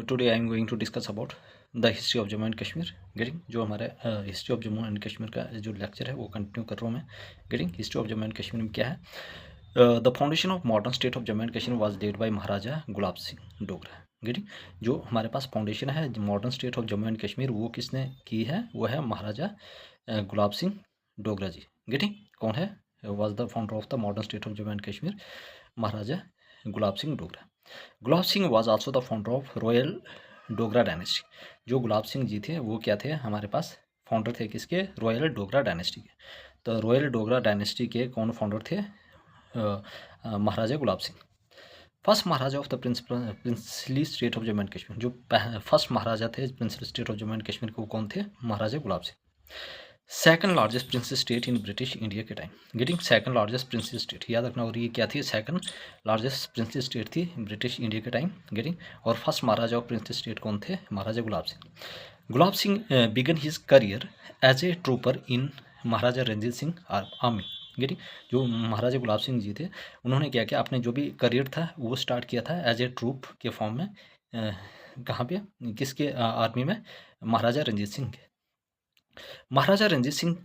Today I am going to discuss about the history of Jammu and Kashmir. Getting जो हमारा history of Jammu and Kashmir का जो lecture है वो कंटिन्यू कर रहा हूँ मैं। Getting history of Jammu and Kashmir में क्या है, the foundation of modern state of Jammu and Kashmir was led by Maharaja Gulab Singh Dogra. Getting जो हमारे पास फाउंडेशन है modern state of Jammu and Kashmir वो किसने की है, वो है महाराजा गुलाब सिंह डोगरा जी। गेटिंग कौन है, was the founder of the modern state of Jammu and Kashmir, Maharaja Gulab Singh Dogra. Gulab Singh was also the founder of royal Dogra dynasty. जो गुलाब सिंह जी थे वो क्या थे, हमारे पास फाउंडर थे किसके, रॉयल डोगरा डायनेस्टी के। तो रॉयल डोगरा डायनेस्टी के कौन फाउंडर थे, Maharaja Gulab Singh. First Maharaja of the princely state of Jammu and Kashmir, जो फर्स्ट महाराजा थे princely state of Jammu and Kashmir को कौन थे, Maharaja Gulab Singh. Second largest princes state in British India के time. Getting second largest princes state याद रखना, और ये क्या थी, सेकंड लार्जेस्ट प्रिंसेस स्टेट थी ब्रिटिश इंडिया के टाइम। गेटिंग और first Maharaja of princes state कौन थे, Maharaja Gulab Singh. Gulab Singh began his career as a trooper in Maharaja Ranjit Singh army. Getting जो महाराजा गुलाब सिंह जी थे उन्होंने क्या किया, अपने जो भी करियर था वो स्टार्ट किया था एज ए ट्रूप के फॉर्म में, कहाँ पे, किसके आर्मी में, महाराजा रंजीत सिंह के। Maharaja Ranjit Singh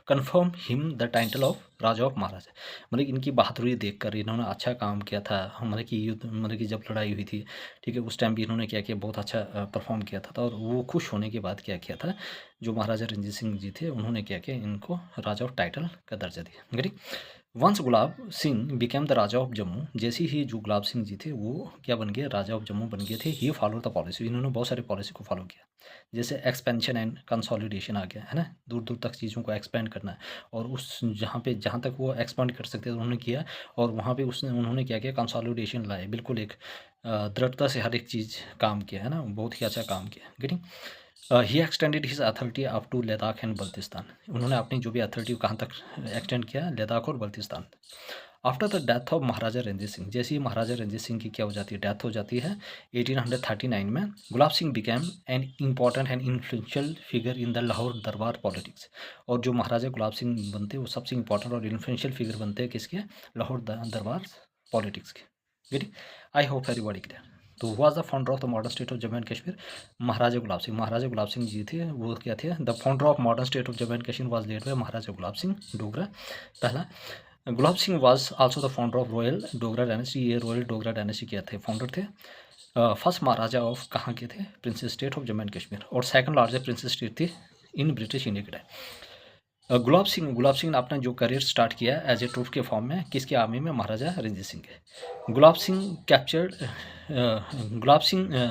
confirm him the title of Raja of Maharaja. मतलब इनकी बहादुरी देखकर इन्होंने अच्छा काम किया था, मतलब कि युद्ध, मतलब कि जब लड़ाई हुई थी, ठीक है, उस टाइम भी इन्होंने क्या किया, बहुत अच्छा परफॉर्म किया था। और वो खुश होने के बाद क्या किया था, जो महाराजा रंजीत सिंह जी थे उन्होंने क्या किया, इनको राजा ऑफ टाइटल का दर्जा दिया। गरी once Gulab Singh became the Raja of Jammu, जैसे ही जो गुलाब सिंह जी थे वो क्या बन गए, राजा ऑफ जम्मू बन गए थे। ही फॉलो द पॉलिसी, इन्होंने बहुत सारे पॉलिसी को फॉलो किया, जैसे एक्सपेंशन एंड कंसोलिडेशन आ गया है ना, दूर दूर तक चीज़ों को एक्सपेंड करना है, और उस जहाँ तक वो एक्सपेंड कर सकते थे उन्होंने किया, और वहाँ पे उन्होंने क्या किया, कंसोलिडेशन लाए, बिल्कुल एक दृढ़ता से हर एक चीज़ काम किया है ना, बहुत ही अच्छा काम किया। Getting he extended his authority up to Ladakh and Baltistan. उन्होंने अपनी जो भी अथॉरिटी कहाँ तक एक्सटेंड किया, लद्दाख और Baltistan. After the death of Maharaja Ranjit Singh, जैसे ही महाराजा रंजीत सिंह की क्या हो जाती है, डेथ हो जाती है 1839 में, Gulab Singh became an important and influential figure in the Lahore Darbar politics. और जो महाराजा गुलाब सिंह बनते वो सबसे इंपॉर्टेंट और इन्फ्लुएंशियल फिगर बनते हैं किसके, लाहौर दरबार पॉलिटिक्स के। Get, I hope everybody clear. तो was the founder of the modern state of Jammu and Kashmir, Maharaja Gulab Singh. Maharaja Gulab Singh ji थे वो क्या थे, the founder of modern state of Jammu and Kashmir was led by Maharaja Gulab Singh Dogra. पहला, Gulab Singh was also the founder of royal Dogra dynasty, ये royal Dogra dynasty के थे founder थे। फर्स्ट महाराजा ऑफ कहाँ के थे, princes state of Jammu and Kashmir, और सेकंड लार्जेस्ट प्रिंसेस स्टेट थी इन ब्रिटिश इंडिया के टाइम। गुलाब सिंह ने अपना जो करियर स्टार्ट किया एज ए ट्रूप के फॉर्म में, किसके आर्मी में, महाराजा रंजीत सिंह के। Gulab Singh captured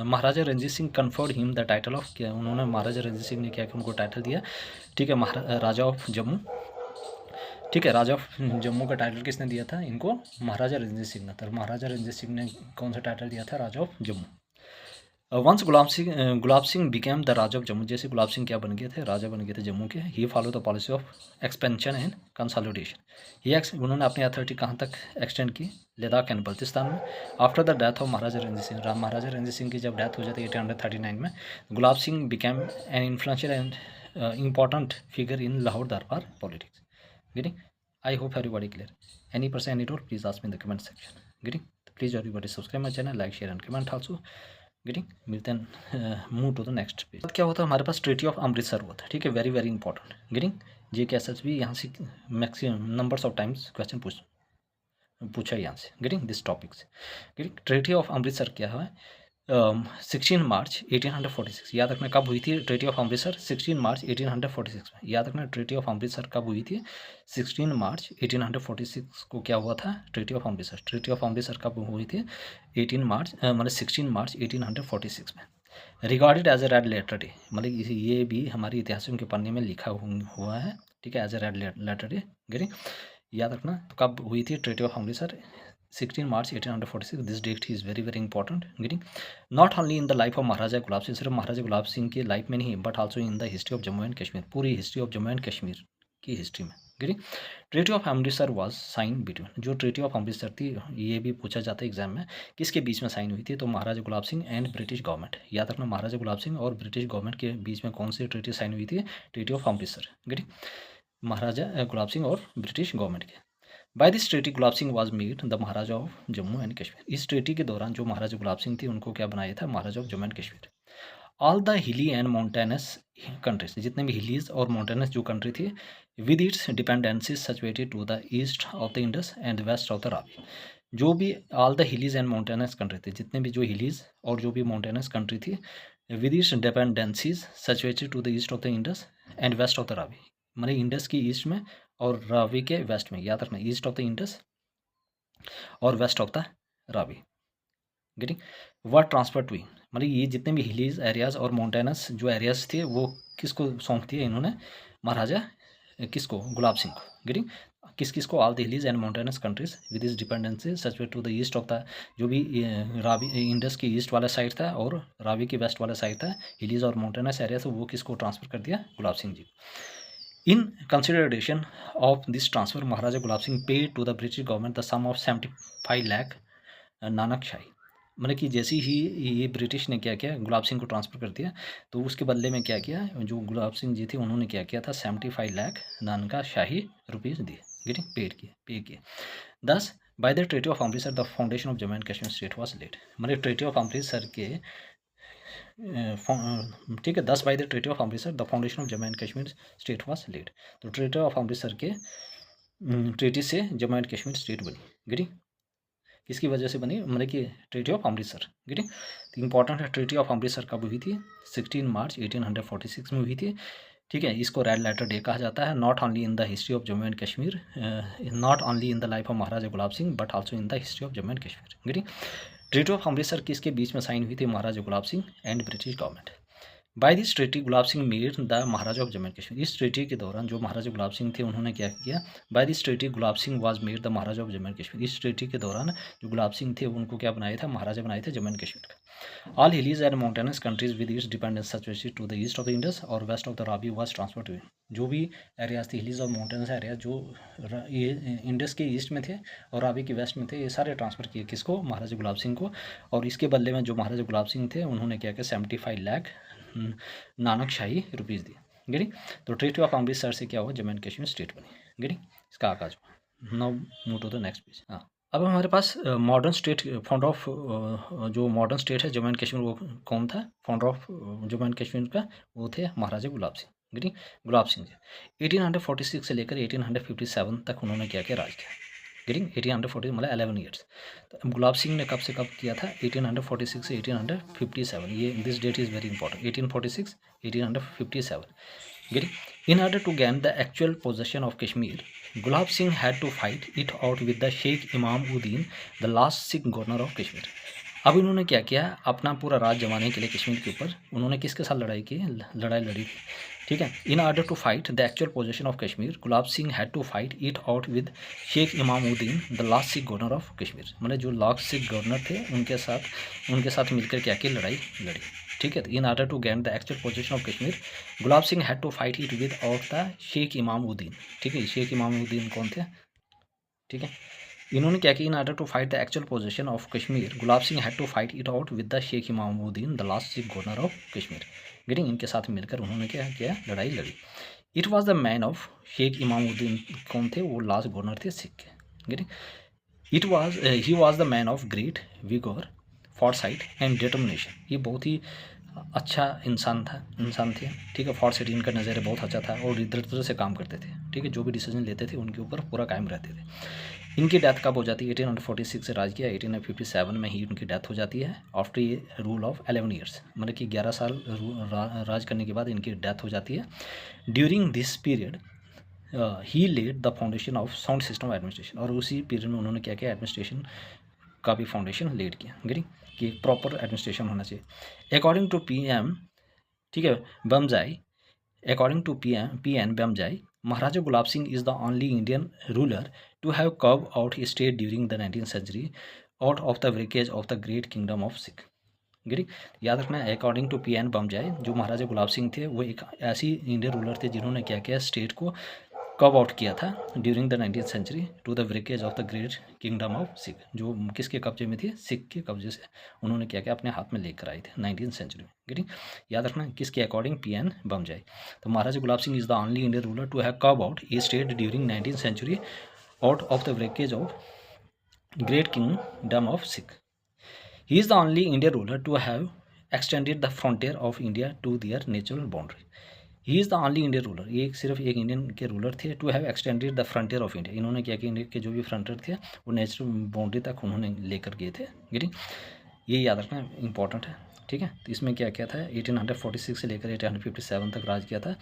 Maharaja Ranjit Singh conferred him the title of, क्या उन्होंने, महाराजा रंजीत सिंह ने क्या कि उनको टाइटल दिया, ठीक है, राजा ऑफ जम्मू। ठीक है, राजा ऑफ जम्मू का टाइटल किसने दिया था इनको, महाराजा रंजीत सिंह ने। तो महाराजा रंजीत सिंह ने कौन सा टाइटल दिया था, Raja of Jammu. Once Gulab Singh became the Raja of Jammu, जैसे गुलाब सिंह क्या बन गए थे, राजा बन गए थे जम्मू के। He follow the policy of expansion and consolidation. उन्होंने अपनी अथॉरिटी कहाँ तक एक्सटेंड की, लद्दाख एंड बल्तिस्तान में। After the death of Maharaja Ranjit Singh, Maharaja Ranjit Singh की जब डेथ हो जाती है 1839 में, Gulab Singh became an influential and important figure in Lahore Darbar politics. Getting, I hope everybody clear. Any person any doubt please ask me in the comment section. Getting, please everybody subscribe my channel, like share and comment also. Getting, मिलते हैं, move to the next page. क्या होता है, हमारे पास treaty of Amritsar हुआ था, ठीक है, वेरी वेरी इंपॉर्टेंट। गेटिंग जी के एस भी यहाँ से maximum numbers of times question पूछा यहाँ से। Getting this topics. Getting treaty of Amritsar क्या है, 16 मार्च 1846, याद रखना कब हुई थी ट्रीटी ऑफ अमृतसर, 16 मार्च 1846 में। याद रखना ट्रीटी ऑफ अमृतसर कब हुई थी, 16 मार्च 1846 को क्या हुआ था, treaty of Amritsar. Treaty of Amritsar कब हुई थी, 18 मार्च मतलब 16 मार्च 1846 में। Regarded as a red letter day, मतलब ये भी हमारे इतिहासों के पन्ने में लिखा हुआ है, ठीक है, as a red letter day. Getting, याद रखना कब हुई थी treaty of Amritsar, 16 March 1846। This date is very very important. Getting, not only in the life of Maharaja Gulab Singh, सिर्फ महाराजा गुलाब सिंह की लाइफ में नहीं, but also in the history of Jammu and Kashmir, पूरी history of Jammu and Kashmir की हिस्ट्री में। Getting, treaty of Amritsar was sign between, जो treaty of Amritsar थी ये भी पूछा जाता है एग्जाम में, किसके बीच में साइन हुई थी, तो Maharaja Gulab Singh and British government. याद रखना महाराजा गुलाब सिंह और ब्रिटिश गवर्नमेंट के बीच में कौन सी ट्रीटी साइन हुई थी, treaty of Amritsar. Getting, Maharaja Gulab Singh और ब्रिटिश गवर्नमेंट के। By this treaty Gulab Singh was made the Maharaja of Jammu and Kashmir. इस ट्रीटी के दौरान जो महाराजा गुलाब सिंह थे उनको क्या बनाया था, Maharaja of Jammu and Kashmir. All the hilly and mountainous countries, जितने भी हिलीज और माउंटेनस जो कंट्री थी, with its dependencies situated to the east of the Indus and west of the Ravi. जो भी all the hillies and mountainous country थी, जितने भी जो हिलीज और जो भी माउंटेनस कंट्री थी, with its dependencies situated to the east of the Indus and west of the Ravi, माने इंडस की ईस्ट में और रावी के वेस्ट में, याद रखना ईस्ट ऑफ द इंडस और west of the Ravi. Getting word transfer to, मतलब ये जितने भी हिलीज एरियाज और माउंटेनस जो एरियाज थे वो किसको सौंप दिए इन्होंने, महाराजा किसको, गुलाब सिंह को। गेटिंग किस किस को, all the hillies and mountainous countries with is dependency such to the east of the, जो भी रावी इंडस की ईस्ट वाला साइड था और रावी की वेस्ट वाला साइड था, हिलीज और माउंटेनस एरिया, तो वो किसको ट्रांसफर कर दिया, Gulab Singh ji. In consideration of this transfer Maharaja Gulab Singh paid to the British government the sum of 75 lakh Nanak Shahi. मतलब कि जैसे ही ये ब्रिटिश ने क्या किया, गुलाब सिंह को ट्रांसफ़र कर दिया, तो उसके बदले में क्या किया, जो गुलाब सिंह जी थे उन्होंने क्या किया था, 75 लाख नानका शाही रुपीज़ दिए, गेटिंग पे किए। Thus by the treaty of Amritsar the foundation of Jammu and Kashmir state was laid. मतलब ट्रीटी ऑफ अमृतसर के ठीक है, 10 by the treaty of Amritsar the foundation of Jammu and Kashmir state was laid. तो ट्रीटी ऑफ अमृतसर के treaty से Jammu and Kashmir state बनी, getting किसकी वजह से बनी, मतलब कि ट्रीटी ऑफ अमृतसर। गेटिंग तो इंपॉर्टेंट है, ट्रीटी ऑफ अमृतसर कब हुई थी, 16 मार्च 1846 में हुई थी। ठीक है, इसको रेड लेटर डे कहा जाता है, not only in the history of Jammu and Kashmir, not only in the life of Maharaja Gulab Singh but also in the history of Jammu and Kashmir. Getting treaty of Amritsar किसके बीच में साइन हुई थी, Maharaja Gulab Singh and British government. By this treaty Gulab Singh made the Maharaja of Jammu and Kashmir. इस treaty के दौरान जो महाराजा गुलाब सिंह थे उन्होंने क्या किया, by this treaty Gulab Singh was made the Maharaja of Jammu and Kashmir. इस ट्रीटी के दौरान जो गुलाब सिंह थे उनको क्या बनाया था, महाराजा बनाए थे जम्मू एंड कश्मीर का। All hillies and mountainous countries with its dependence situated to the east of the Indus और west of the Ravi was transfer to, जो भी एरियाज थे हिलीज और माउंटेनस एरिया जो ये इंडस के ईस्ट में थे और रावी के वेस्ट में थे, ये सारे ट्रांसफ़र किए किसको, महाराजा गुलाब सिंह को। और इसके बदले में जो महाराजा गुलाब सिंह थे उन्होंने क्या किया, 75 लाख नानक शाही रुपीज़ दी। गेटिंग तो ट्रीटी ऑफ अमृतसर से क्या हुआ, जम्मू एंड कश्मीर स्टेट बनी। गेटिंग इसका आगाज हुआ। Now move to the next page. हाँ, अब हमारे पास मॉडर्न स्टेट फाउंडर ऑफ जो मॉडर्न स्टेट है जम्मू एंड कश्मीर, वो कौन था, founder of Jammu and Kashmir का, वो थे महाराजा गुलाब सिंह। गेटिंग गुलाब सिंह जी 1846 से लेकर 1857 तक उन्होंने क्या किया, राज किया। गेटिंग 1840 मतलब 11 ईयर्स। तो गुलाब सिंह ने कब से कब किया था, 1846 से 1857, ये this date is very important, 1846 1857। Getting in order to gain the actual possession of Kashmir Gulab Singh had to fight it out with the Sheikh Imam Uddin the last Sikh governor of Kashmir. अब इन्होंने क्या किया, अपना पूरा राज जमाने के लिए कश्मीर के ऊपर उन्होंने किसके साथ लड़ाई की, लड़ाई लड़ी थी। ठीक है, in order to fight the actual position of Kashmir Gulab Singh had to fight it out with Sheikh Imamuddin the last Sikh governor of Kashmir. मतलब जो लास्ट सिख गवर्नर थे उनके साथ मिलकर क्या की, लड़ाई लड़ी। ठीक है, in order to gain the actual position of Kashmir Gulab Singh had to fight it with out the Sheikh Imamuddin. ठीक है, शेख इमामुद्दीन कौन थे, ठीक है, इन्होंने क्या किया, in order to fight the actual position of Kashmir Gulab Singh had to fight it out with the Sheikh Imamuddin the last Sikh governor of Kashmir. Getting इनके साथ मिलकर उन्होंने क्या किया, लड़ाई लड़ी। It was the man of Sheikh Imamuddin कौन थे, वो लास्ट गवर्नर थे सिख के। Getting it was he was the man of great vigour foresight and determination. ये बहुत ही अच्छा इंसान थे। ठीक है, फॉरसाइट इनका नज़रिया बहुत अच्छा था और दृढ़ता से काम करते थे। ठीक है, जो भी डिसीजन लेते थे उनके ऊपर पूरा कायम रहते थे। इनकी डेथ कब हो जाती है, 1846 से राज किया, 1857 में ही उनकी डेथ हो जाती है आफ्टर ये रूल ऑफ 11 ईयर्स, मतलब कि 11 साल राज करने के बाद इनकी डेथ हो जाती है। During this period he laid the foundation of sound system administration, और उसी पीरियड में उन्होंने क्या किया, एडमिनिस्ट्रेशन का भी फाउंडेशन लेड किया। गेटिंग कि प्रॉपर एडमिनिस्ट्रेशन होना चाहिए। अकॉर्डिंग टू PM, ठीक है, Bamzai, according to PN Bamzai, Maharaja Gulab Singh is the only Indian ruler to have carved out his state during the 19th century out of the wreckage of the great kingdom of Sikh। गिरी याद रखना, according to PN बमजाई, जो महाराजा गुलाब सिंह थे वो एक ऐसी Indian ruler थे जिन्होंने क्या किया, स्टेट को कब आउट किया था during the 19th century to the breakage of the great kingdom of Sikh, जो किसके कब्जे में थी, सिख के कब्जे से उन्होंने क्या किया, अपने हाथ में लेकर आए थे 19th सेंचुरी में। गेटिंग याद रखना, किसके अकॉर्डिंग, PN बमजाई। तो Maharaja Gulab Singh is the only Indian ruler to have carve out a state during 19th century out of the wreckage of great kingdom of Sikh. He is the only Indian ruler to have extended the frontier of India to their natural boundary. He is the only Indian ruler, ये सिर्फ एक Indian के ruler थे to have extended the frontier of India. इन्होंने क्या किया, India के जो भी फ्रंटियर थे वो नेचुरल बाउंड्री तक उन्होंने लेकर गए थे। गेटिंग, ये याद रखना इंपॉर्टेंट है, ठीक है। तो इसमें क्या किया था, 1846 से लेकर 1857 तक राज किया था।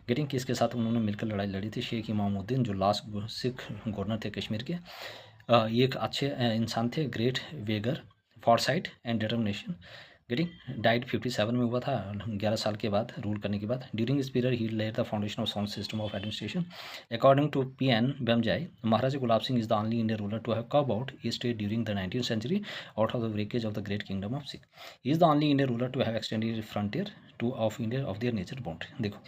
गेटिंग, किसके साथ उन्होंने मिलकर लड़ाई लड़ी थी, शेख इमामुद्दीन जो लास्ट सिख गवर्नर थे कश्मीर के। ये एक अच्छे इंसान थे, great vigour, foresight and determination. Getting, died 57 में हुआ था, 11 साल के बाद रूल करने के बाद। During this period he laid the foundation of sound system of administration. According to P.N. Bemjai, Maharaja Gulab Singh is the only Indian ruler to have carve out a state during the 19th century out of the wreckage of the great kingdom of Sikh. He is the only Indian ruler to have extended frontier to of India of their nature boundary. देखो,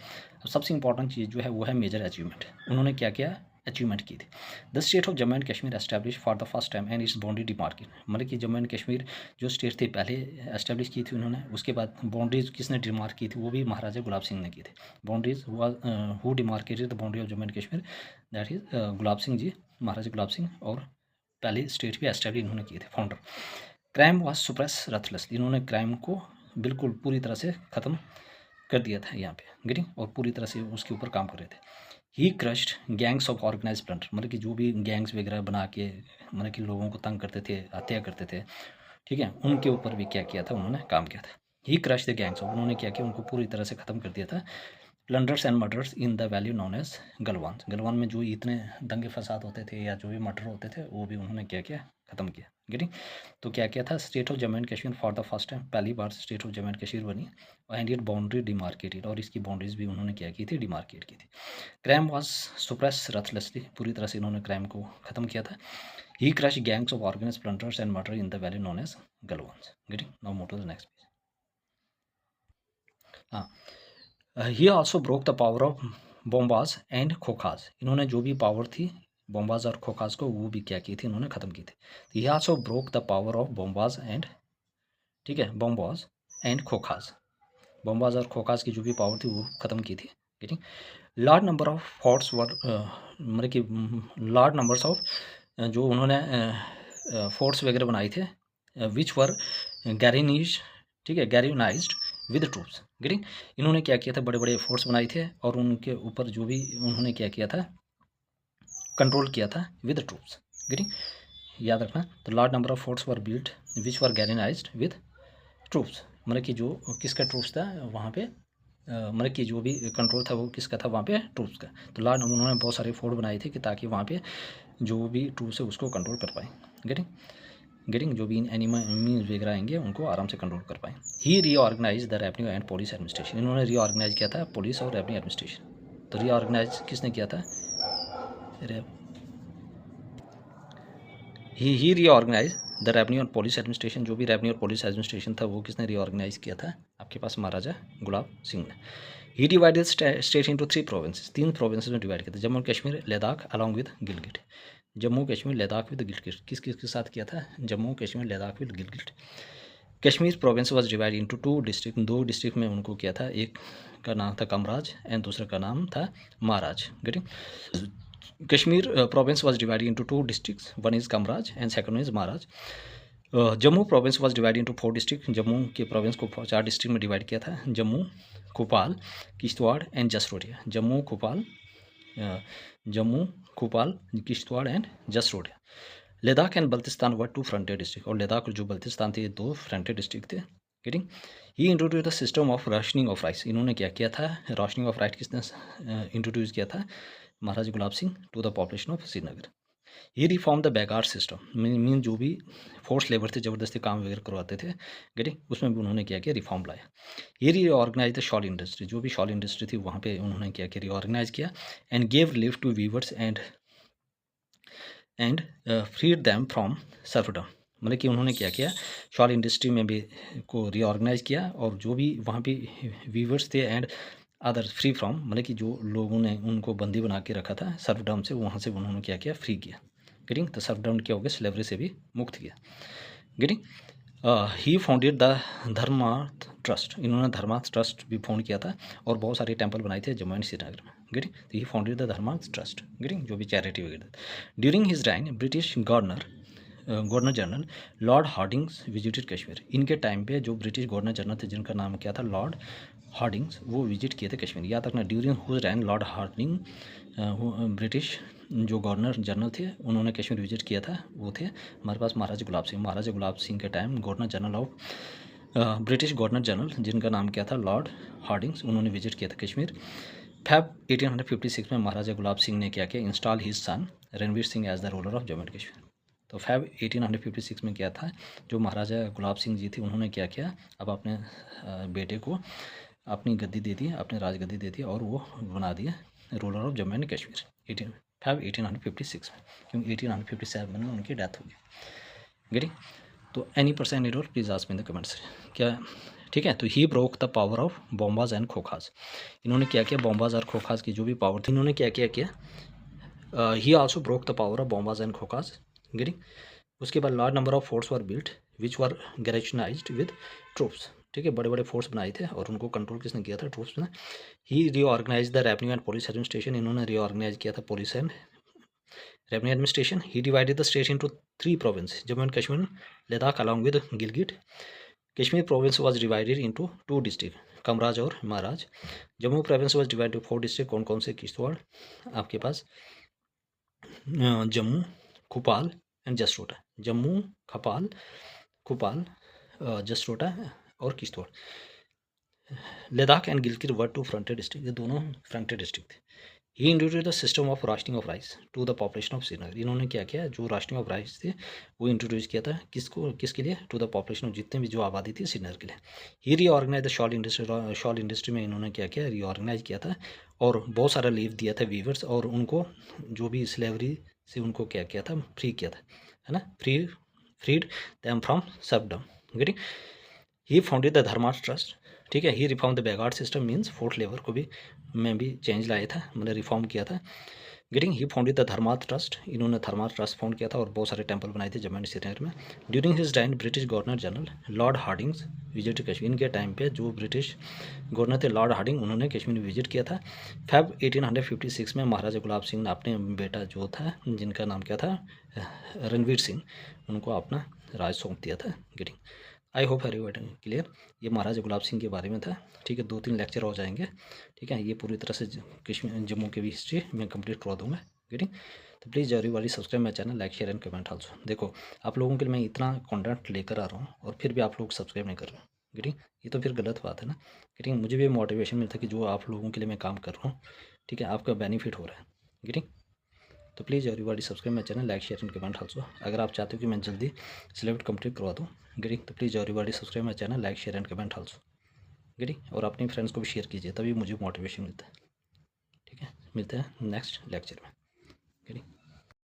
अब सबसे important चीज़ जो है वो है major achievement. उन्होंने क्या किया, अचीवमेंट की थी। The state of Jammu and Kashmir establish for the first time and it's boundary demarcate. मतलब कि जम्मू एंड कश्मीर जो स्टेट थी पहले एस्टैब्लिश की थी उन्होंने, उसके बाद बाउंड्रीज किसने डिमार्क की थी, वो भी महाराजा गुलाब सिंह ने की थी। Boundaries who demarcated the boundary of Jammu and Kashmir, that is Gulab Singh ji, Maharaja Gulab Singh, और पहले स्टेट भी एस्टैब्लिश इन्होंने किए थे, founder. Crime was suppress ruthlessly, इन्होंने क्राइम को बिल्कुल पूरी तरह से ख़त्म कर दिया था यहाँ पे, गेटिंग, और पूरी तरह से उसके ऊपर काम कर रहे थे। He crushed gangs of organise plunder, मतलब कि जो भी गैंग्स वगैरह बना के मतलब कि लोगों को तंग करते थे, हत्या करते थे, ठीक है, उनके ऊपर भी क्या किया था, उन्होंने काम किया था। He crush the gangs of, उन्होंने क्या किया, उनको पूरी तरह से ख़त्म कर दिया था। Plunders and murders in the valley known as Galwan, Galwan में जो इतने दंगे फसाद होते थे या जो भी मर्डर होते थे वो भी उन्होंने क्या किया, ख़त्म किया। गेटिंग, तो क्या किया था, state of Jammu and Kashmir for the first time, पहली बार state of Jammu and Kashmir बनी, एंड इट बाउंड्री डिमार्केटेड, और इसकी बाउंड्रीज भी उन्होंने क्या की थी, डिमार्केट की थी। क्राइम वॉज सुप्रेस रथलेसली, पूरी तरह से इन्होंने क्राइम को ख़त्म किया था। He crush gangs of organise plunders and murder in the valley known as Galwan. Getting, now move to the next page. हाँ, he also broke the power of Bombas and Khakhas, इन्होंने जो भी पावर थी बोम्बाज और खोखाज को वो भी क्या की थी, इन्होंने ख़त्म की थी। He also broke the power of Bombas and, ठीक है, बोम्बाज एंड खोखाज, बोम्बाज और खोखाज की जो भी पावर थी वो ख़त्म की थी। ठीक, लार्ज नंबर ऑफ फोर्ट्स वर, मतलब कि लार्ज नंबर्स ऑफ जो उन्होंने फोर्ट्स वगैरह बनाए थे, विच वर गैरिनीज, ठीक है, गैरिनाइज्ड विद ट्रूप्स। गेटिंग, इन्होंने क्या किया था, बड़े बड़े फोर्ट्स बनाए थे और उनके ऊपर जो भी उन्होंने क्या किया था, कंट्रोल किया था विद ट्रूप्स। गेटिंग, याद रखना। तो large number of forts were built which were garrisoned with troops, मतलब कि जो किसका ट्रूप्स था वहाँ पे, मतलब कि जो भी कंट्रोल था वो किसका था वहाँ पे, ट्रूप्स का। तो लार्ज उन्होंने बहुत सारे फोर्ट बनाए थे कि ताकि वहाँ पे जो भी ट्रूप्स है उसको कंट्रोल कर पाएँ। गेटिंग, जो भी एनिमी वगैरह आएंगे उनको आराम से कंट्रोल कर पाएँ। He reorganise the revenue and police administration, इन्होंने रीऑर्गेनाइज किया था पुलिस और रेवेन्यू एडमिनिस्ट्रेशन। तो रीऑर्गेनाइज किसने किया था, ही रीऑर्गेनाइज द रेवेन्यू और पुलिस एडमिनिस्ट्रेशन, जो भी रेवेन्यू और पुलिस एडमिनिस्ट्रेशन था वो किसने रीऑर्गेनाइज किया था, आपके पास महाराजा गुलाब सिंह ने। He divided state into 3 provinces, 3 provinces में डिवाइड किया था, Jammu Kashmir, Ladakh along with Gilgit. Jammu Kashmir, Ladakh with Gilgit, किस किस के साथ किया था, Jammu Kashmir, Ladakh with Gilgit. Kashmir province was divide into 2 district, 2 district में उनको किया था, एक का नाम था कमराज एंड दूसरे का नाम था Maharaj. Getting, Kashmir province was divided into 2 districts, one is Kamraj and second one is Maharaj. Jammu province was divided into 4 districts, Jammu के province को 4 डिस्ट्रिक्ट में डिवाइड किया था, Jammu, Kupal, Kishtwar and Jasrotia. Jammu, Kupal, Kishtwar and Jasrotia. Ladakh and Baltistan were 2 frontier district, और लद्दाख और जो बल्तिस्तान थे ये 2 फ्रंटियर डिस्ट्रिक्ट थे। Getting, he introduce the system of rationing of rice, इन्होंने क्या किया था, राशनिंग ऑफ राइस किसने इंट्रोड्यूस किया था, महाराजा Gulab Singh, to the population of Srinagar. He reform the begar system, mean जो भी फोर्स लेबर थे ज़बरदस्ती काम वगैरह करवाते थे, गेटिंग, उसमें भी उन्होंने क्या किया, रिफॉर्म लाया। ही रीऑर्गेनाइज द शॉल इंडस्ट्री, जो भी शॉल इंडस्ट्री थी वहाँ पे उन्होंने क्या किया, रीऑर्गेनाइज किया। And gave relief to weavers and freed them from serfdom, मतलब कि उन्होंने क्या किया, शॉल इंडस्ट्री में भी को रीऑर्गेनाइज किया और जो भी वहाँ पे वीवर्स थे एंड अदर फ्री फ्रॉम, मतलब कि जो लोगों ने उनको बंदी बना के रखा था सर्फडम से, वहाँ से उन्होंने क्या किया, फ्री किया। गेटिंग, तो सर्फडम क्या हो गया, स्लेवरी से भी मुक्त किया। Getting, he founded the Dharmarth trust, इन्होंने धर्मार्थ ट्रस्ट भी फाउंड किया था और बहुत सारे टेंपल बनाए थे जम्मू एंड श्रीनगर में। गेटिंग, तो he founded the Dharmarth trust, getting, जो भी चैरिटी वगैरह। During his reign British governor general lord Hardings visited Kashmir, इनके टाइम पे जो ब्रिटिश गवर्नर जनरल थे जिनका नाम क्या था लॉर्ड हार्डिंग्स, वो विजिट किए थे कश्मीर। याद रखना, ड्यूरिंग हुज राइन लॉर्ड हार्डिंग, ब्रिटिश जो गवर्नर जनरल थे उन्होंने कश्मीर विजिट किया था, वो थे हमारे पास महाराजा गुलाब सिंह। महाराजा गुलाब सिंह के time governor general of British governor general जिनका नाम क्या था लॉर्ड हार्डिंग्स, उन्होंने विजिट किया था कश्मीर। फैब 1856 में महाराजा गुलाब सिंह ने क्या किया, install his son Ranveer Singh as the ruler of Jammu and Kashmir. तो फैब 1856 में क्या था, जो महाराजा गुलाब सिंह जी थे उन्होंने क्या किया, अब अपने बेटे को अपनी गद्दी दे दी, अपनी राजगद्दी दे दी और वो बना दिया ruler of Jammu and Kashmir Feb 1856 में, क्योंकि 1857 में उनकी डेथ हो गई। गेटिंग, तो any person error please ask me in the comments, क्या ठीक है। तो he broke the power of Bombas and Khakhas, इन्होंने क्या किया, बॉम्बाज और खोखाज की जो भी पावर थी इन्होंने क्या किया, he also broke the power of Bombas and Khakhas. Getting, उसके बाद large number of forts were built which were garrisoned with troops, ठीक है, बड़े बड़े फोर्स बनाए थे और उनको कंट्रोल किसने किया था, ट्रूप्स ने। He reorganise the revenue and police administration, इन्होंने रीऑर्गेनाइज किया था police and revenue administration. He divided the state into 3 province, Jammu and Kashmir, Ladakh along with Gilgit. Kashmir province was divided into 2 district, Kamraj और Maharaj. Jammu province was divided 4 district, कौन कौन से, किश्तवाड़ आपके पास, जम्मू, कुपाल एंड जसरोटा। जम्मू, कुपाल, जसरोटा और Kishtwar. Ladakh and Gilgit were 2 fronted district, ये दोनों फ्रंटेड डिस्ट्रिक्ट थे। He introduce the system of rationing of rice to the population of Srinagar, इन्होंने क्या किया, जो राशनिंग ऑफ राइस थे वो इंट्रोड्यूस किया था, किसके लिए, टू द पॉपुलेशन ऑफ जितने भी जो आबादी थी श्रीनगर के लिए। ही रीऑर्गेनाइज द शॉल इंडस्ट्री में इन्होंने क्या किया, रीऑर्गेनाइज किया था और बहुत सारा लीव दिया था वीवर्स, और उनको जो भी स्लेवरी से उनको क्या किया था, फ्री किया था, है ना, freed them from serfdom. Getting, he founded the Dharmarth trust, ठीक है। He reform the begar system, means forced labour को भी में भी चेंज लाया था, मतलब रिफॉर्म किया था। Getting, he founded the Dharmarth trust, इन्होंने धर्मार्थ ट्रस्ट फाउंड किया था और बहुत सारे टेंपल बनाए थे जम्मू एंड श्रीनगर में। During his time British governor general lord Hardinge visit Kashmir, इनके टाइम पे जो ब्रिटिश गवर्नर थे लॉर्ड हार्डिंग, उन्होंने कश्मीर विजिट किया था। फैब 1856 में महाराजा गुलाब सिंह ने अपने बेटा जो था, जिनका नाम क्या था, रणवीर सिंह, उनको अपना राज सौंप दिया था। Getting, I hope everyone clear. ये महाराजा गुलाब सिंह के बारे में था, ठीक है। 2-3 लेक्चर हो जाएंगे, ठीक है। ये पूरी तरह से कश्मीर जम्मू की भी हिस्ट्री मैं कंप्लीट करवा दूंगा। गेटिंग, तो please everybody subscribe my channel, like share and comment also. देखो, आप लोगों के लिए मैं इतना कंटेंट लेकर आ रहा हूँ और फिर भी आप लोग सब्सक्राइब नहीं कर रहे हो। गेटिंग, ये तो फिर गलत बात है ना। गेटिंग, मुझे भी मोटिवेशन मिलता है कि जो आप लोगों के लिए मैं काम कर रहा हूँ, ठीक है, आपका बेनिफिट हो रहा है। गेटिंग, तो please everybody subscribe my channel, like share and comment also. अगर आप चाहते हो कि मैं जल्दी सिलेबस कंप्लीट करवा दूँ, गेटिंग, तो please everybody subscribe my channel, like share and comment also. Getting, और अपने फ्रेंड्स को भी शेयर कीजिए, तभी मुझे मोटिवेशन मिलता है, ठीक है। मिलते हैं नेक्स्ट लेक्चर में। गेटिंग।